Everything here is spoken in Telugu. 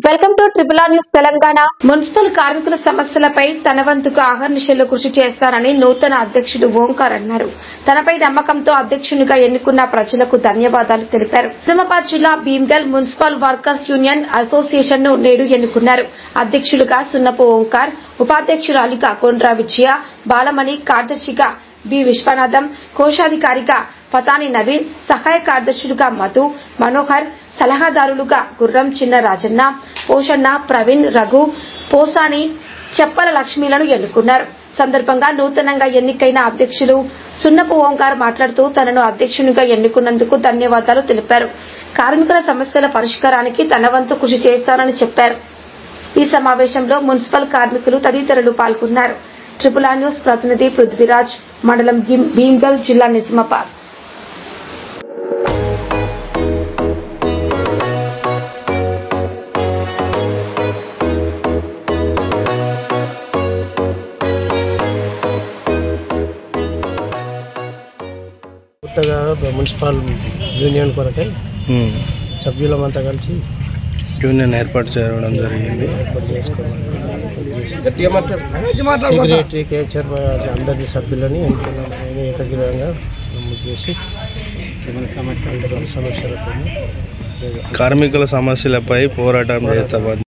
Welcome to triple R news Telangana. Municipal కార్మికుల సమస్యలపై తన వంతుగా అహర్నిశలు కృషి చేస్తారని నూతన అధ్యక్షుడు ఓంకార్ అన్నారు. తనపై నమ్మకంతో అధ్యక్షునిగా ఎన్నుకున్న ప్రజలకు ధన్యవాదాలు తెలిపారు. నిజామాబాద్ జిల్లా Bheemgal municipal workers union association ను నేడు ఎన్నుకున్నారు. అధ్యక్షులుగా సున్నపు ఓంకార్, ఉపాధ్యక్షురాలిగా కొండ్రా విజయ, బాలమణి, కార్యదర్శిగా బి విశ్వనాథం, కోశాధికారిగా పతాని నవీన్, సహాయ కార్యదర్శులుగా మధు, మనోహర్, సలహాదారులుగా గుర్రం చిన్న రాజన్న, పోషన్న, ప్రవీణ్, రఘు, పోసాని, చెప్పల లక్ష్మీలను ఎన్నుకున్నారు. సందర్భంగా నూతనంగా ఎన్నికైన అధ్యక్షులు సున్నపు ఓంకార్ మాట్లాడుతూ తనను అధ్యక్షునిగా ఎన్నుకున్నందుకు ధన్యవాదాలు తెలిపారు. కార్మికుల సమస్యల పరిష్కారానికి తన వంతు కృషి చేస్తానని చెప్పారు. ఈ సమావేశంలో మున్సిపల్ కార్మికులు తదితరులు పాల్గొన్నారు. ట్రిపుల్ ఆర్ న్యూస్ ప్రతినిధి పృథ్వీరాజ్, మండలం భీమ్గల్, జిల్లా నిజామాబాద్. కొత్తగా మున్సిపల్ యూనియన్ కొరకై సభ్యులమంతా కలిసి యూనియన్ ఏర్పాటు చేయడం జరిగింది. సెక్రటరీ, చైర్మన్ అందరినీ సభ్యులని ఏకగ్రీవంగా చేసి కార్మికుల సమస్యలపై పోరాటం చేస్తామని